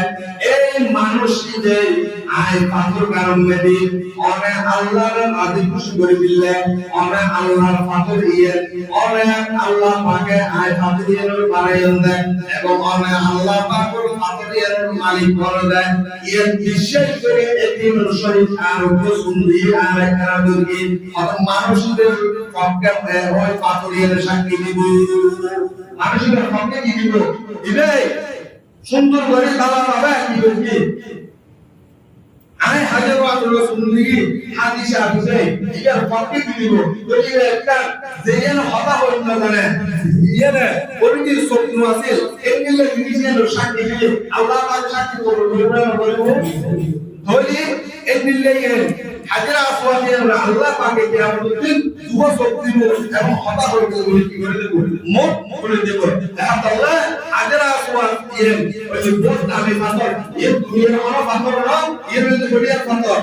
Speaker 2: এই মানুষদের আয় পাথর কারণ মেদি অনে আল্লাহর আদি খুশি করে দিলে অনে আল্লাহর পাথর ইয়ে অনে আল্লাহ পাকে আয় পাথর ইয়ে বানাইন দেন এবং অনে আল্লাহ পাকের পাথর ইয়ে মালিক করে দেন ইয়ে বিশেষ করে একটি শরীর আর সুন্দি আর কারাদুর্গি অত মানুষদের পক্ষে ওই পাথর ইয়ে সাক্ষী দিব মানুষদের পক্ষে কি দিব দিবে সুন্দর করে তালা পাবে কি বলবি আই হাজার ওয়াজুল সুন্নিগি হাদিসে আছে ইয়ার পক্ষে কি দিব বলি একটা যেন হতা হইল না জানে ইয়ারে পরিচিত স্বপ্ন আছে এগুলো জিনিসের সাক্ষী দিয়ে আল্লাহ পাক সাক্ষী করবে ধরি এগুলো হাজার আসওয়াদের আল্লাহ পাকে কিয়ামতের দিন যুব শক্তি এবং হতা হইল কি করে দেব মোট করে দেব আল্লাহ হাজার আসওয়াদ এর ওই বহুত দামি পাথর এই দুনিয়ার কোনো পাথর না এর মধ্যে বড়িয়া পাথর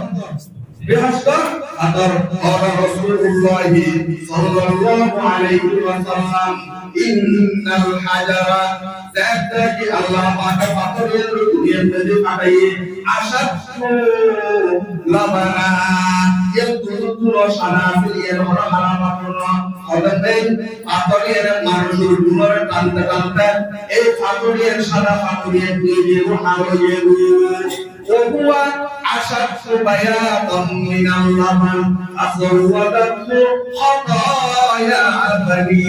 Speaker 2: বেহাস্কর পাথর আর রাসূলুল্লাহ সাল্লাল্লাহু আলাইহি ওয়াসাল্লাম ইন্নাল হাজারা যাতাকি আল্লাহ পাক পাথরের দুনিয়ার মধ্যে পাঠাইয়ে আশাদ লাবানা এর দুধুর সানা ফিলিয়ে হলো হারামা করো হলেন পাথরের মানুষের গুণের টানতে টানতে এই পাথরের সাদা পাথরের দিয়ে হারিয়ে ওহুয়া আশাদ বায়াতাম মিনাল লাবান আসওয়াদাত খাতায়া বনি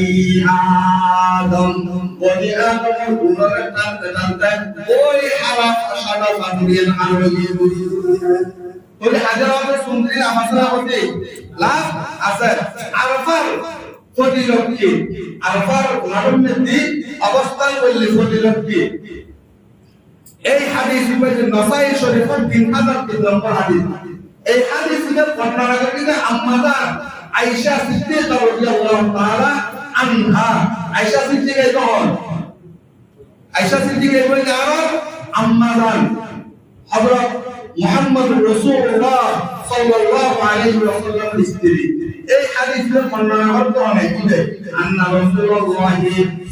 Speaker 2: আদম বনি আদম গুণের টানতে টানতে ওই হারাম সাদা পাথরের হারিয়ে বলে হাজারাতে সুন্দরী আমাসরা হতে লাভ আছে আরফার ফজিলত কি আরফার নামে অবস্থান বললে ফজিলত কি এই হাদিস ইবনে নাসাই শরীফের 3003 নম্বর হাদিস এই হাদিসের বর্ণনা করেছেন আম্মা আয়েশা সিদ্দিকা রাদিয়াল্লাহু তাআলা আনহা আয়েশা সিদ্দিকা কখন আয়েশা সিদ্দিকা বলেন আর আম্মা হযরত মুহাম্মদ রাসূলুল্লাহ সাল্লাল্লাহু আলাইহি ওয়াসাল্লাম স্ত্রী এই হাদিসের বর্ণনা করতে অনেক কি আন্না রাসূলুল্লাহ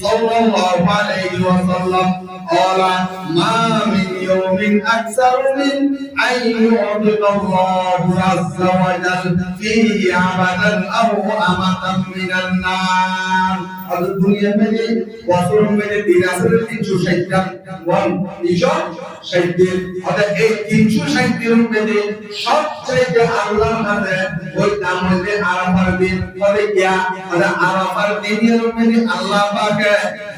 Speaker 2: সাল্লাল্লাহু আলাইহি ওয়াসাল্লাম قال ما من يوم أكثر من أن يعبد الله عز وجل فيه عبدا أو أمة من النار الدنيا من وصول من الدراسة 360 هذا 360 মধ্যে সবচেয়ে আল্লাহর কাছে ওই নাম হচ্ছে আরাফার দিন বলে কি আরাফার দিনের মধ্যে আল্লাহ পাক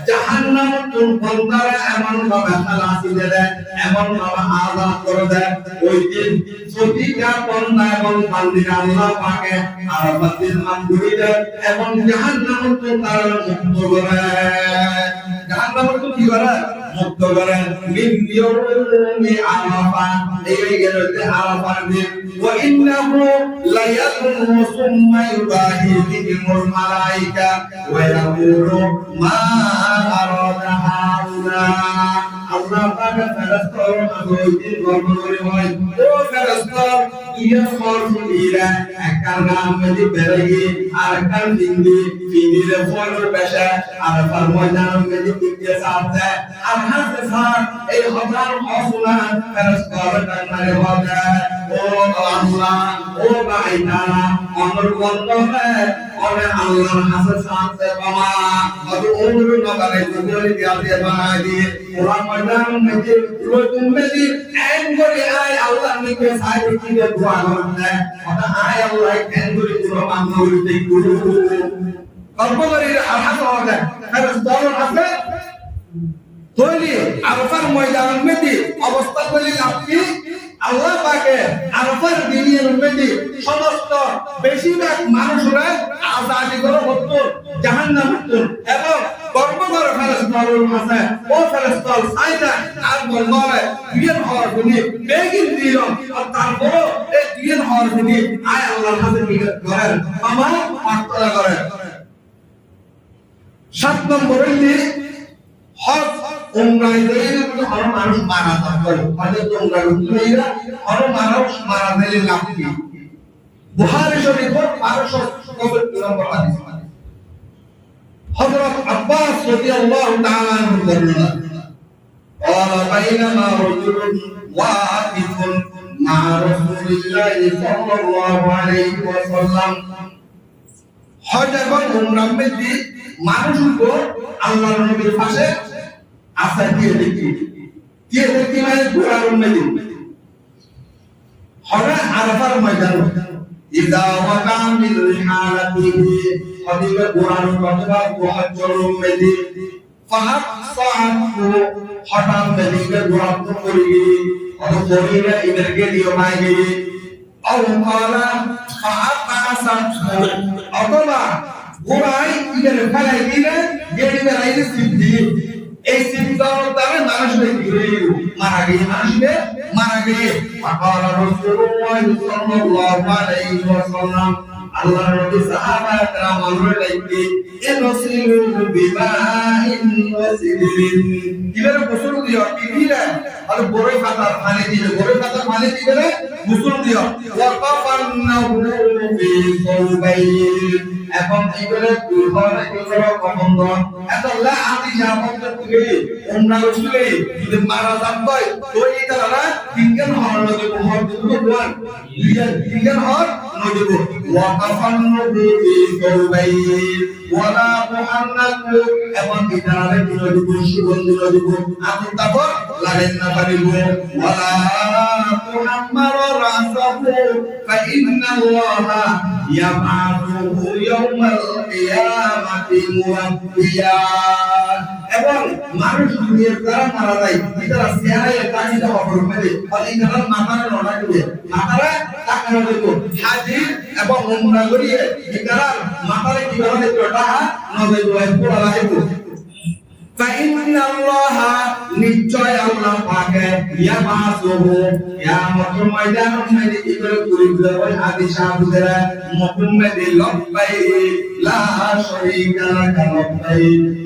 Speaker 2: জাহান্নাম কোন বন্দারা এমন ভাবে খালাস দিয়ে দেয় এমন ভাবে আযাব করে দেয় ওই দিন প্রতিটা বন্দা এবং বান্দীরা আল্লাহ পাকে আরাফাত দিন নাম ধরে দেয় এবং জাহান্নাম কোন তারা মুক্ত করে জাহান্নাম কোন কি করে মুক্ত করেন মিন ইয়াউমি আরাফা এই গেলতে আরাফার দিন ওয়া ইন্নাহু লায়াকুমু সুম্মা ইউবাহি বিহিমুল মালাইকা ওয়া ইয়াকুলু মা আরাদা হাউলা আল্লাহ পাকের ফেরেশতা নবীর গর্ভে হয় ও ফেরেশতা ইয়া ফরমিরা একটা নাম মধ্যে বেরিয়ে আর একটা ফিনিরে ফলর পেশা আর ফরমাজান মধ্যে দিকে সাথে আর হাতে সাথ এই হাজার হাসনা ফেরেশতা ডাকনারে হবে ও আল্লাহ ও বাইনা আমার বন্ধনে ওরে আল্লাহর হাতে সাথে বাবা আর ওর নবারে জুরি দিয়ে বানাই কোরআন ময়দান মধ্যে রোজুম মধ্যে এন করে আয় আল্লাহ নিকে সাইড দিয়ে দোয়া করতে ওটা আয় আল্লাহ এন করে পুরো মানবতে গুরু কল্পনার আহাত হবে ফেরেশতার আছে তৈরি আরফার ময়দান মধ্যে অবস্থা করলেন আপনি আল্লাহ পাকে আরফার দিনের মধ্যে সমস্ত বেশিরভাগ মানুষরা আযাদি করে হতো জাহান্নাম হতো এবং কর্মকর ফেরেশতার আছে ও ফেরেশতার সাইদা আর বলবে দিন হওয়ার জন্য বেগিন দিল আর তারপর এই দিন হওয়ার জন্য আয় আল্লাহর কাছে নিকট করেন আমার প্রার্থনা করেন 7 নম্বর হইছে হজ উমরায় যাইলে আর মানুষ মারা যাবে হযরত উমরা রুকুইরা আর মানুষ মারা যাইলে লাভ কি বুখারী শরীফের 1200 নম্বর হাদিস হযরত আব্বাস রাদিয়াল্লাহু তাআলা আনহু বর্ণনা قال بينما رجل واقف مع رسول الله صلى الله عليه وسلم হজ এবং উমরার মধ্যে মানুষ উপর আল্লাহর নবীর পাশে আসা দিয়ে দেখি মানে ঘোরার মধ্যে হরা আরফার ময়দান ইদা ওয়াকা মিন হালাতিহি হদিবে ঘোরার অথবা মুহাজ্জর মধ্যে ফাহাত সাআতু হঠাৎ মদিনা ঘোরার করি আর করিনা ইদেরকে দিও মাইগে আও কালা ফাহাত আসাত অথবা ঘোড়ায় ইদের ফেলাই দিলে গেড়ি বেড়াইতে সিদ্ধি এই সিদ্ধার দ্বারা মানুষ মারা গিয়ে ফাকাল রাসূলুল্লাহ সাল্লাল্লাহু আলাইহি ওয়াসাল্লাম আল্লাহর নবী সাহাবায়ে কেরাম বললেন ইনসিলু বিমাইন ওয়াসিদিন ইবের গোসল দিও ইবিরা আর বড়ই পাতার পানি দিলে গোসল দিও ওয়া কাফান্নাহু ফি সাওবাইন এবং ইবেরে দুইবারে ইবেরে কমন্দ এতলা আদি জামত করে উমরা রসুলে যদি মারা যাবে তো এইটারা তিনজন হর নদী হর দুটো দোয়ার তিনজন হর নদী ওয়া কাফান্নাহু ফি সাওবাইন ওয়ালা মুহান্নাকু এবং ইদারে নদী সুগন্ধি নদী আপনি তারপর লাগেন না পারিব ওয়ালা তুহাম্মার রাসাহু ফাইন্নাল্লাহা ইয়াবআথুহু ইয়াউমাল কিয়ামাতি মুওয়াফিয়া এবং মানুষ দুনিয়ার দ্বারা মারা যায় এটারা চেহারায় কাহিদা অপর মেলে আর এটারা মাথায় লড়া করে মাথায় টাকা দেব হাজির এবং উমরা করিয়ে এটারা মাথায় কিভাবে দেখো টাকা নজর হয় পুরা লাগবে فإن الله নিশ্চয় আল্লাহ পাকে ইয়াবাসুহু কিয়ামতের ময়দানে মধ্যে ইবরে কুরিবে ওই হাদিস আবুদরা মুহাম্মাদি লব্বাই লা শারীকা লাকা লব্বাই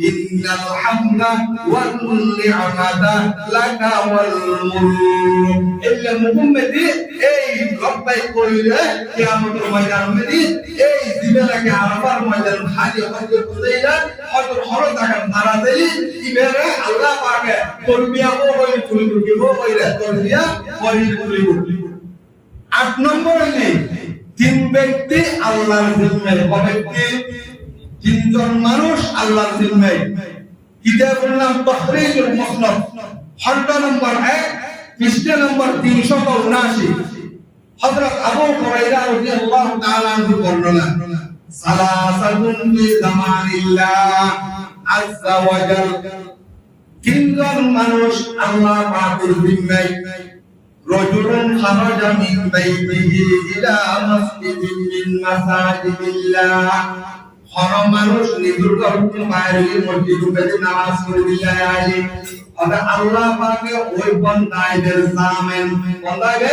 Speaker 2: ইন্নাল হামদা ওয়াল নি'মাতা লাকা ওয়াল মুলক ইল্লা মুহাম্মাদি এই লব্বাই কইলে কিয়ামতের ময়দানে মধ্যে এই দিবেলাকে আরাফার ময়দান হাজি হযরত কুদাইরা হযরত হরত টাকা মারা দেই ইবেরে আল্লাহ পাকে তরবিয়া ও হইল তুলিবি ও হইলে তরবিয়া হইল তুলিবি 8 নম্বর হইলে তিন ব্যক্তি আল্লাহর জিম্মায় ব্যক্তি তিনজন মানুষ আল্লাহর জিম্মায় কিতাবুল নাম তাহরিজুল মুসনাদ খণ্ড নম্বর 1 পৃষ্ঠা নম্বর 379 হযরত আবু হুরায়রা রাদিয়াল্লাহু তাআলা আনহু বর্ণনা সালাসাতুন ফি জামানিল্লাহ আযজা ওয়া জাল তিনজন মানুষ আল্লাহ পাকের জিম্মায় রাজুলুন খারাজা মিন বাইতিহি ইলা মাসজিদিন মিন মাসাজিদিল্লাহ হর মানুষ নিজের ঘর বাইরে মসজিদ উপরে নামাজ পড়ে বিল্লাহ আলী আর আল্লাহ পাকে ওই বান্দাদের জামিন বান্দাকে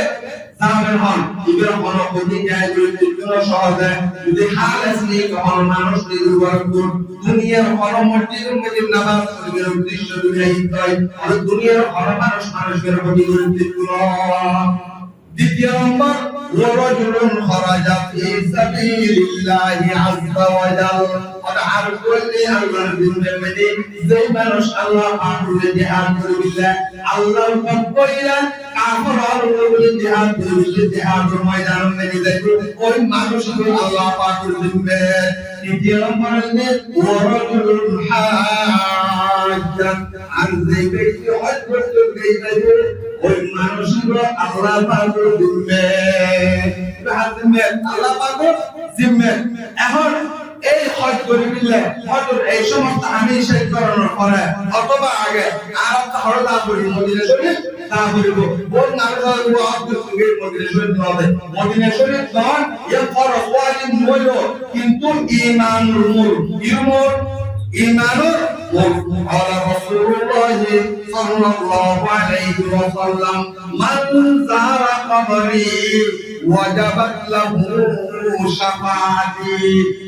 Speaker 2: জামিন হন ইবরা কোন ক্ষতি যায় যদি সহজে যদি হাল আসলে কোন মানুষ নিজের ঘর দুনিয়ার হর মসজিদ উপরে নামাজ পড়বে উদ্দেশ্য দুনিয়াই হয় আর দুনিয়ার হর মানুষ মানুষের ক্ষতি করতে দ্বিতীয় নম্বর ওয়ারাজুলুন খারাজা ফি সাবিলিল্লাহি আযযা ওয়া জাল্লা আর বলতে আল্লাহর দিনের মধ্যে যে মানুষ আল্লাহ পাকের জিহাদ করে বিল্লাহ আল্লাহর পথ কইরা কাফর আর বলে জিহাদ করে বিল্লাহ জিহাদের ময়দানে মধ্যে দেখো ওই মানুষকে আল্লাহ পাকের দিবে দ্বিতীয় নম্বর হচ্ছে ওয়ারাজুলুন হাজ্জা আর যে ব্যক্তি হজ করতে গিয়েছে ওই মানুষগুলো আল্লাহ পাকের দিবে আল্লাহ পাকের জিম্মে এখন এই হজ করে দিলে হজর এই সমস্ত আমি শেষ করানোর পরে অথবা আগে আর একটা হরদা করি মদিনা শরীফ তা বলব কোন নামে বলবো আব্দুল সুগের মদিনা শরীফ হবে মদিনা শরীফ নয় এর ফরজ ওয়াজিব হইল কিন্তু ঈমানুল মূল ঈমানুল قال رسول الله صلى الله عليه وسلم من زار قبري وجبت له شفاعتي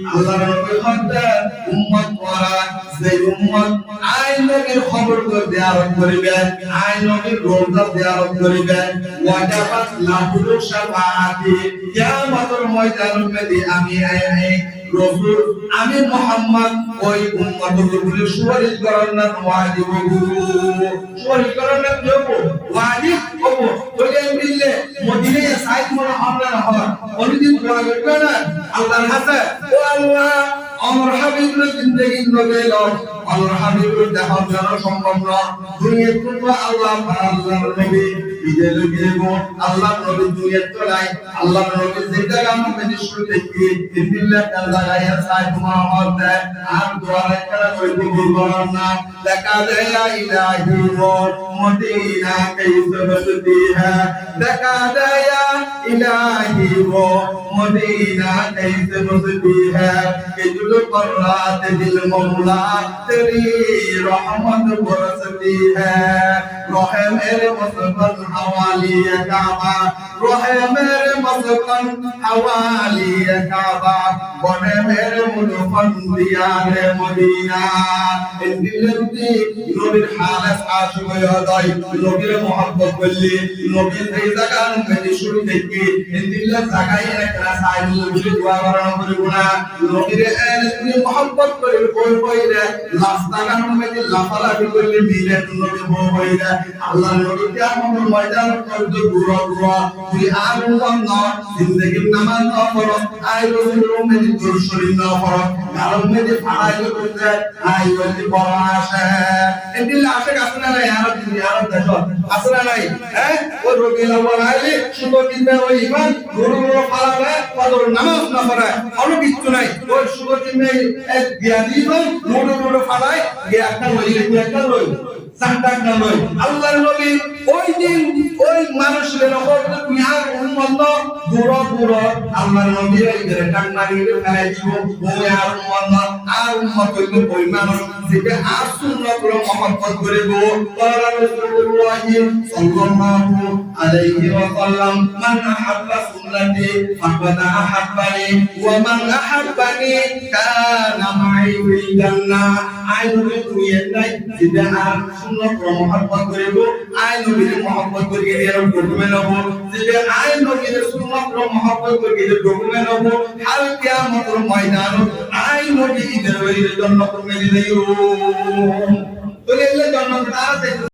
Speaker 2: আল্লাহর নবী হত্যা উম্মত ওয়ারা যে উম্মত আই নবীর খবর জিয়ারত করিবে আই নবীর রওজা জিয়ারত করিবে ওয়াজাবাত লাহু শাফাআতি কিয়ামতের ময়দানে আমি রাসূল আমি মুহাম্মদ ওই উম্মতের উপরে সুপারিশ করার না ওয়াজিব সুপারিশ করার না ওয়াজিব হবো বলে মিললে মদিনায় সাইদ মনে হবে না হয় কোনদিন দোয়া করবে না আল্লাহর কাছে ও আল্লাহ আমার হাবিবের জিন্দেগি নবেল আল্লাহর হাবিবের দেখা জানা সম্ভব না দুনিয়ার কোনো আল্লাহর নবী ইদে লগেব আল্লাহর নবী দুনিয়ার তোলাই আল্লাহর নবী যেটা আমাদের শুরু থেকে দিল্লা জায়গায় সাইদ মুহাম্মদ আর দোয়া করা হইতে বলবো না দেখা যায় ইলাহি মদিনা कैसे बसती है দেখা যায় इलाही वो मदीना कैसे बसती है कि जुल पर रात दिल मौला तेरी रहमत बरसती है रोहे मेरे मस्कन हवाली काबा रोहे मेरे मस्कन हवाली काबा बने मेरे मुनफन दियारे मदीना इन दिलती नबीर हालत आशिक হৃদয় নবীর मोहब्बत করলে নবীর এই জায়গার মধ্যে শুরু থেকে দিল্লা জায়গায় একটা সাইড নবীর দোয়া করানো করব না নবীর এই मोहब्बत করে কইরে রাস্তাঘাট মধ্যে লাফালাফি করলে মিলে নবী বইরা আল্লাহ নবী কিয়ামতের ময়দান করতে গুরা গুরা তুই আর বন্ধ জিন্দেগি নামাজ না পড়ো আই রসুল মেদি তোর শরীর না পড়ো কারণ মেদি ফাড়াই করতে আই বলি বড় আসে এই দিল্লা আসে আসলে না আর দেখো আসলে নাই হ্যাঁ ওই রবিউল আউয়াল আইলে শুভ দিনে ওই ইমান গুরু ফালাবে কদর নামাজ না পড়ে অন্য কিছু নাই ওই শুভ দিনে এক দিয়া দিব নুরু ফালায় গিয়ে একটা লই সান্তাক না লই আল্লাহর নবী ওই দিন ওই মানুষের উপর দুনিয়ার উম্মত গুরু আল্লাহর নবী এই ডাক মারিয়ে ফেলাই দিব ওই আর উম্মত হইল ওই মানুষ যে আর সুন্নাত ও মুহাব্বত করিব তাআলা রাসূলুল্লাহ সাল্লাল্লাহু আলাইহি ওয়া সাল্লাম মান আহাব্বা সুন্নতি ফাকাদ আহাব্বানি ওয়া মান আহাব্বানি কানা মাই ফিল জান্নাহ আই নবী দুনিয়া নাই যে আর সুন্নাত ও মুহাব্বত করিব আই নবীর মুহাব্বত করিয়ে এর ডকুমেন্ট হবো যে আই নবীর সুন্নাত ও মুহাব্বত করিয়ে এর ডকুমেন্ট হবো হাল কিয়ামতের ময়দান আই নবী এর জন্য তুমি দিও বলে এলে জন্য তারা